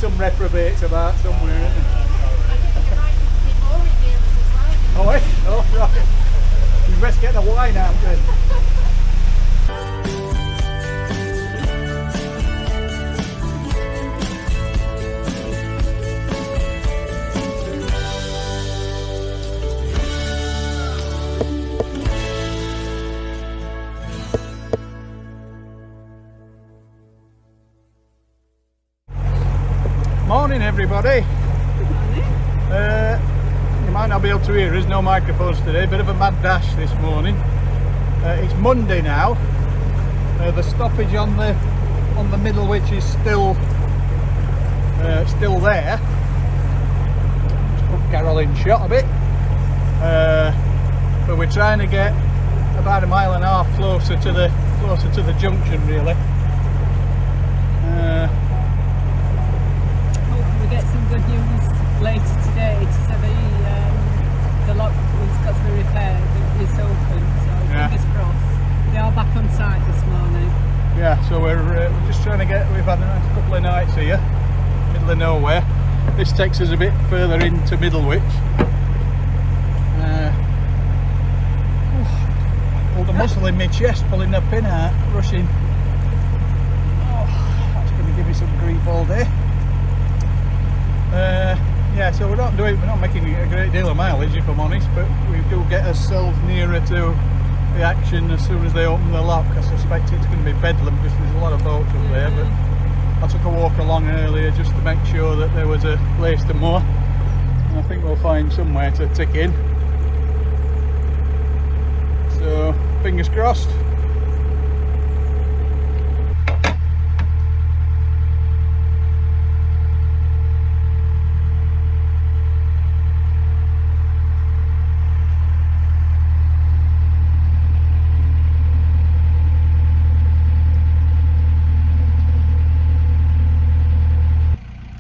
some reprobates about somewhere, isn't there? I think there might be boring dealers as well. Oh, eh? Oh, right. You best get the wine out then. Morning everybody. You might not be able to hear us, no microphones today, bit of a mad dash this morning. It's Monday now. The stoppage on the Middlewich is still there. Just put Carol in shot a bit. But we're trying to get about 1.5 miles closer to the junction really. We get some good news later today to say the lock has got to be repaired, it's open, so yeah. Fingers crossed. They are back on site this morning. Yeah, so we're just trying to get, we've had a couple of nights here, middle of nowhere. This takes us a bit further into Middlewich. Pulled a muscle in my chest, pulling the pin out, rushing. Oh, that's going to give me some grief all day. Yeah, so we're not making a great deal of mileage if I'm honest, but we do get ourselves nearer to the action as soon as they open the lock. I suspect it's going to be bedlam because there's a lot of boats up there, but I took a walk along earlier just to make sure that there was a place to moor, and I think we'll find somewhere to tick in. So fingers crossed.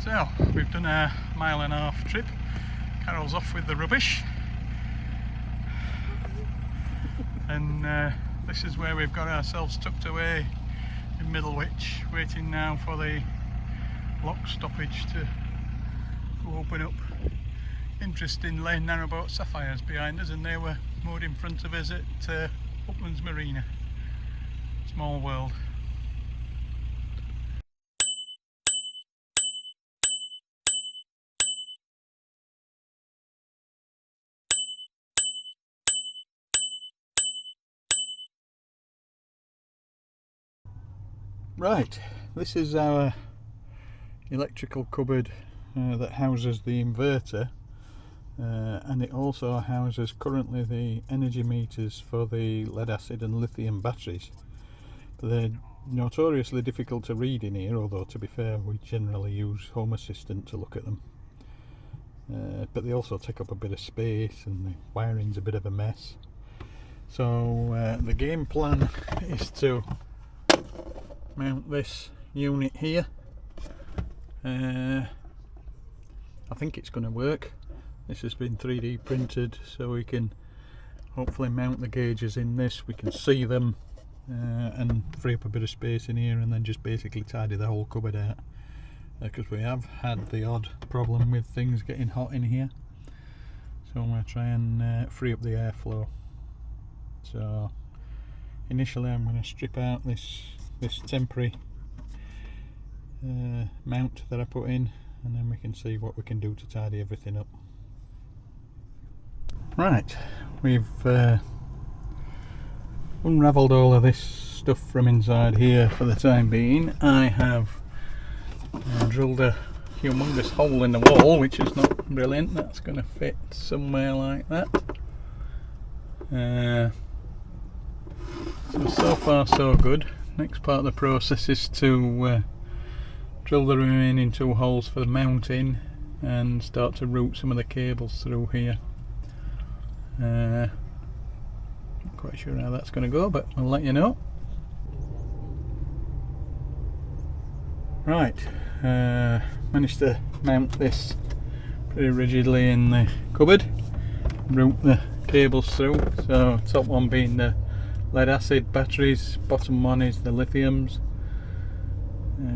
So we've done a 1.5 mile trip. Carol's off with the rubbish, and this is where we've got ourselves tucked away in Middlewich, waiting now for the lock stoppage to open up. Interesting lane narrowboat sapphires behind us, and they were moored in front of us at Uplands Marina. Small world. Right, this is our electrical cupboard that houses the inverter, and it also houses currently the energy meters for the lead acid and lithium batteries. They're notoriously difficult to read in here, although to be fair we generally use Home Assistant to look at them, but they also take up a bit of space and the wiring's a bit of a mess. So the game plan is to mount this unit here. I think it's going to work. This has been 3D printed, so we can hopefully mount the gauges in this. We can see them and free up a bit of space in here, and then just basically tidy the whole cupboard out, because we have had the odd problem with things getting hot in here. So I'm going to try and free up the airflow. So initially I'm going to strip out this temporary mount that I put in, and then we can see what we can do to tidy everything up. Right, we've unravelled all of this stuff from inside here for the time being. I have drilled a humongous hole in the wall, which is not brilliant. That's going to fit somewhere like that. So far so good. Next part of the process is to drill the remaining 2 holes for the mounting and start to route some of the cables through here. Not quite sure how that's going to go, but I'll let you know. Right, managed to mount this pretty rigidly in the cupboard, route the cables through. So top one being the lead acid batteries, bottom one is the lithiums,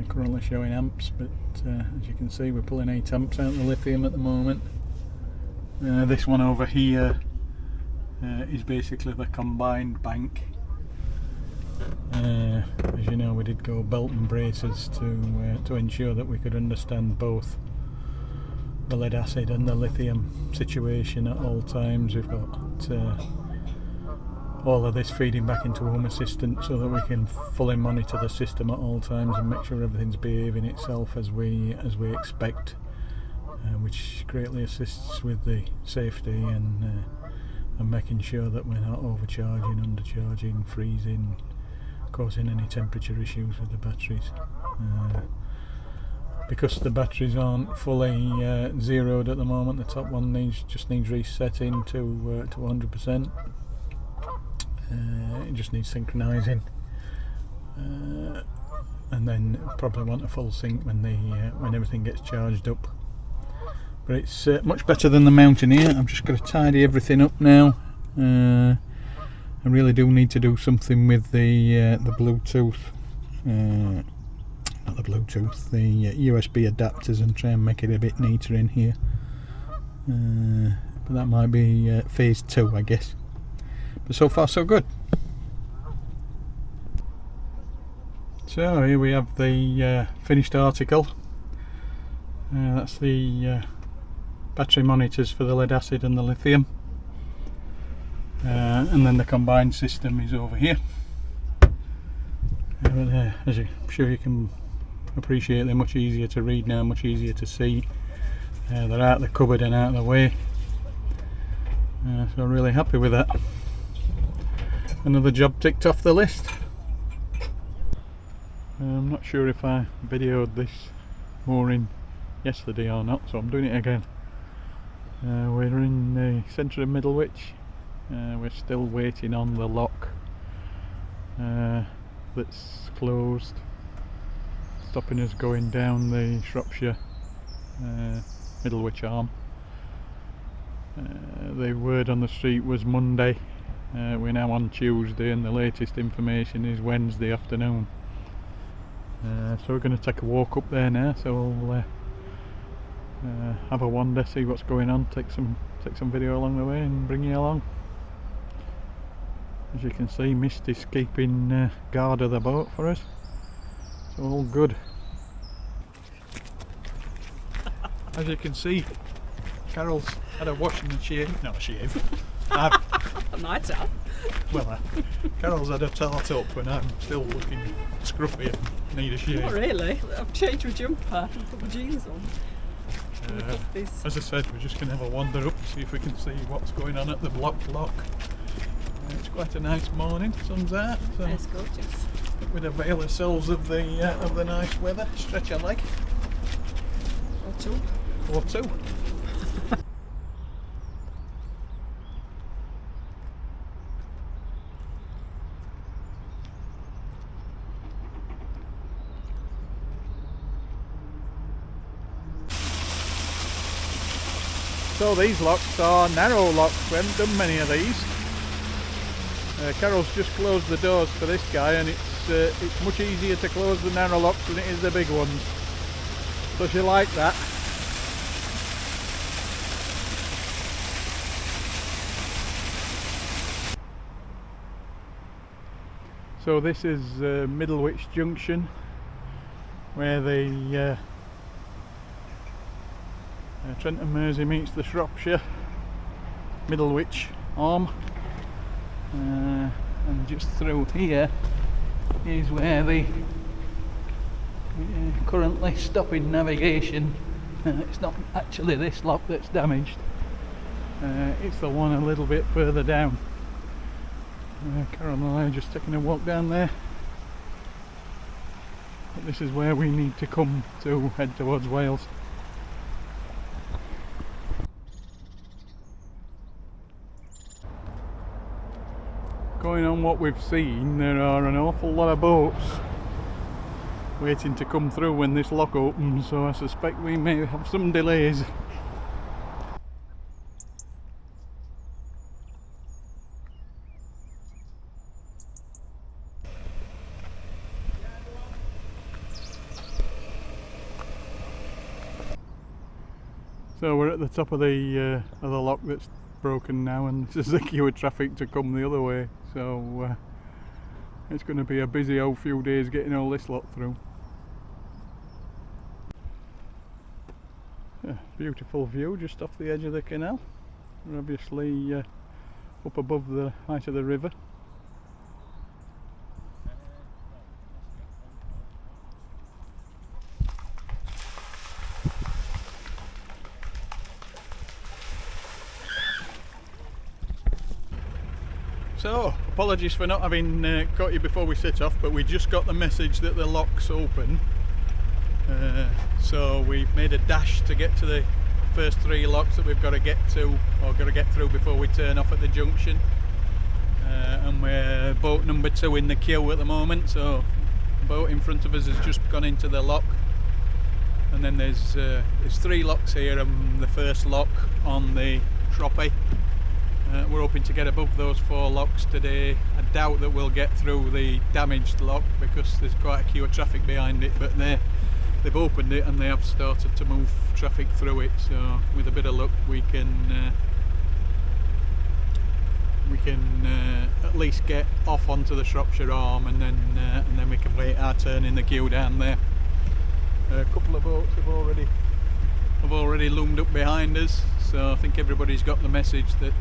currently showing amps, but as you can see, we're pulling 8 amps out of the lithium at the moment. This one over here is basically the combined bank. As you know, we did go belt and braces to ensure that we could understand both the lead acid and the lithium situation at all times. We've got all of this feeding back into Home Assistant so that we can fully monitor the system at all times and make sure everything's behaving itself as we expect, which greatly assists with the safety and making sure that we're not overcharging, undercharging, freezing, causing any temperature issues with the batteries. Because the batteries aren't fully zeroed at the moment, the top one just needs resetting to 100%. It just needs synchronising, and then probably want a full sync when everything gets charged up. But it's much better than the Mountaineer. I'm just going to tidy everything up now. I really do need to do something with the Bluetooth, not the Bluetooth, the USB adapters, and try and make it a bit neater in here. But that might be phase 2, I guess. But so far so good. So here we have the finished article. That's the battery monitors for the lead acid and the lithium. And then the combined system is over here. As I'm sure you can appreciate, they're much easier to read now, much easier to see. They're out of the cupboard and out of the way. So I'm really happy with that. Another job ticked off the list. I'm not sure if I videoed this mooring yesterday or not, so I'm doing it again. We're in the centre of Middlewich. We're still waiting on the lock that's closed, stopping us going down the Shropshire Middlewich arm. The word on the street was Monday. We're now on Tuesday, and the latest information is Wednesday afternoon. So we're going to take a walk up there now, so we'll have a wander, see what's going on, take some video along the way and bring you along. As you can see, mist is keeping guard of the boat for us, so all good. As you can see, Carol's had a wash and a shave, not a shave. I might have. Well, Carol's had a tart up and I'm still looking scruffy and need a shave. Not really. I've changed my jumper and put my jeans on. As I said, we're just going to have a wander up, see if we can see what's going on at the block lock. It's quite a nice morning, sun's out, so it's gorgeous. We'd avail ourselves of the nice weather, stretch our leg. Or two. So these locks are narrow locks. We haven't done many of these. Carol's just closed the doors for this guy, and it's much easier to close the narrow locks than it is the big ones. So she liked that. So this is Middlewich Junction, where the Trent and Mersey meets the Shropshire Middlewich arm, and just through here is where the currently stopping navigation. It's not actually this lock that's damaged, it's the one a little bit further down. Carol and I are just taking a walk down there, but this is where we need to come to head towards Wales. Going on what we've seen, there are an awful lot of boats waiting to come through when this lock opens, so I suspect we may have some delays. So we're at the top of the lock that's broken now, and this is the queue of traffic to come the other way. So it's going to be a busy old few days getting all this lot through. Yeah, beautiful view just off the edge of the canal. We're obviously up above the height of the river. So, apologies for not having caught you before we set off, but we just got the message that the lock's open. So we've made a dash to get to the first 3 locks that we've got to get to, or got to get through before we turn off at the junction. And we're boat number 2 in the queue at the moment, so the boat in front of us has just gone into the lock. And then there's 3 locks here, and the first lock on the Shropshire. We're hoping to get above those 4 locks today. I doubt that we'll get through the damaged lock because there's quite a queue of traffic behind it, but they've opened it and they have started to move traffic through it, so with a bit of luck we can at least get off onto the Shropshire arm, and then we can wait our turn in the queue down there. A couple of boats have already loomed up behind us, so I think everybody's got the message that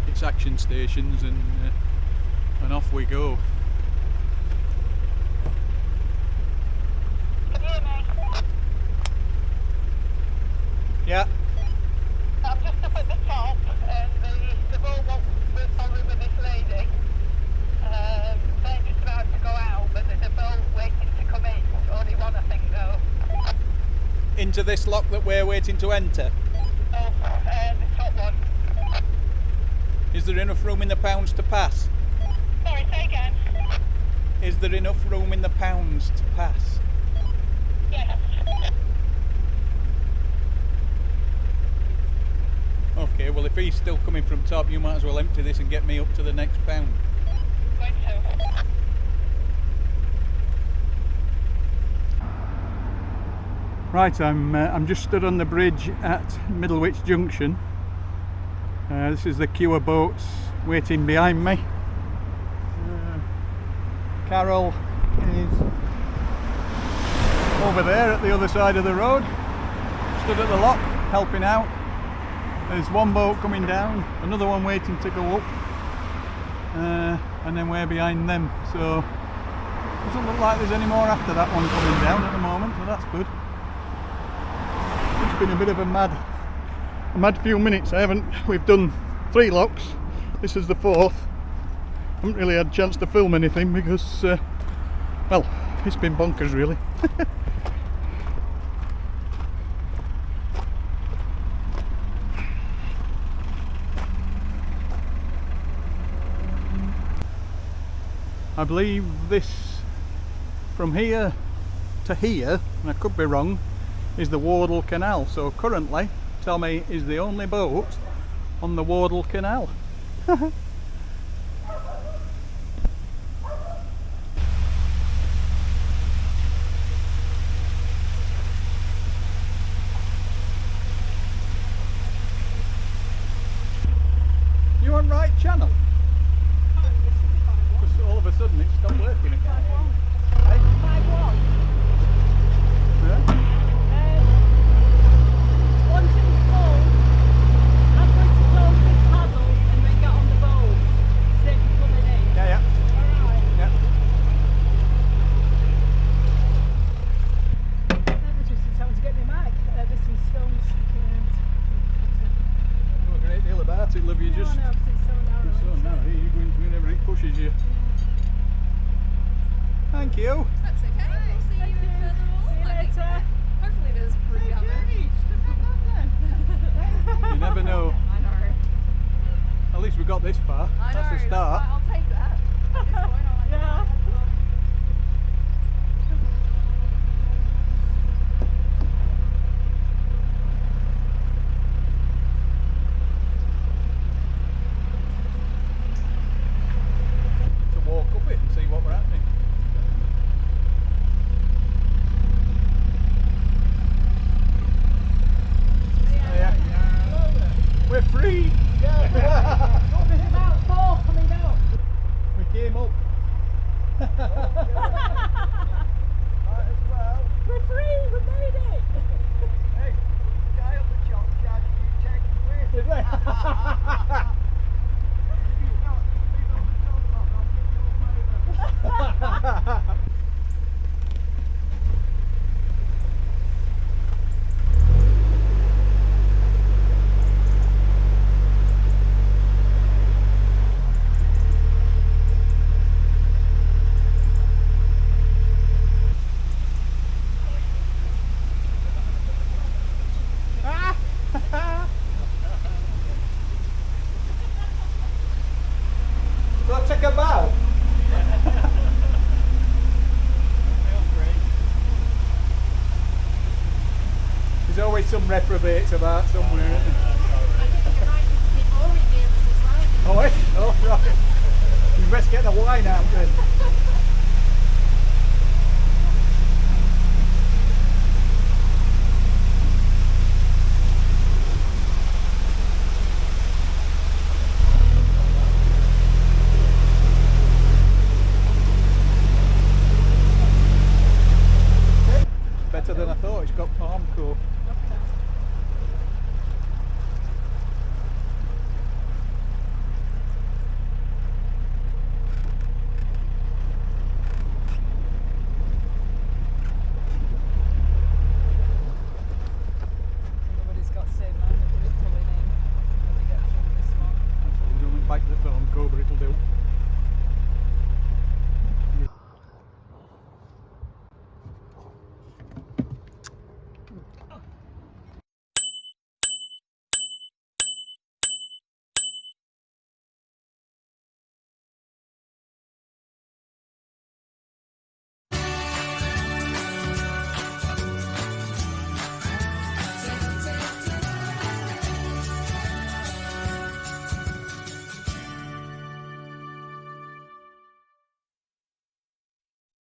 it's action stations, and off we go. Can you hear me? Yeah. I'm just up at the top, and the boat won't move forward with this lady. They're just about to go out, but there's a boat waiting to come in. Only one, I think, though. Into this lock that we're waiting to enter. Oh, the top one. Is there enough room in the pounds to pass? Sorry, say again. Is there enough room in the pounds to pass? Yes. Okay, well if he's still coming from top, you might as well empty this and get me up to the next pound. Going to. Right, I'm just stood on the bridge at Middlewich Junction. This is the queue of boats waiting behind me. Carol is over there at the other side of the road, stood at the lock helping out. There's one boat coming down, another one waiting to go up, and then we're behind them, so it doesn't look like there's any more after that one coming down at the moment, so that's good. It's been a bit of a mad few minutes. We've done 3 locks, this is the 4th. Haven't really had a chance to film anything because well, it's been bonkers really. I believe this from here to here, and I could be wrong, is the Wardle Canal. So currently TOMMi is the only boat on the Wardle Canal. You on right channel? Because all of a sudden it stopped working again. Hey? 5-1. Yeah? Once it's full, I'm going to close this paddle and then get on the boat. Save you coming in. Yeah. Alright. Yeah. That was just in time to get me back. There's some stones sticking out. Know a great deal about it, love you. Just No, 'cause it's so narrow. so now you're going to wherever it pushes you. Thank you. That's okay. We'll see you further on. See you I think. later. Hopefully there's pretty out there. You never know. I know. At least we got this far. I know. That's a start. I'll take that. At this point, I like Yeah. that. To walk up it and see what we're happening. Yeah. Do I take a bow? There's always some reprobates about somewhere, isn't there? Oh, eh? Oh, right. You best get the wine out then.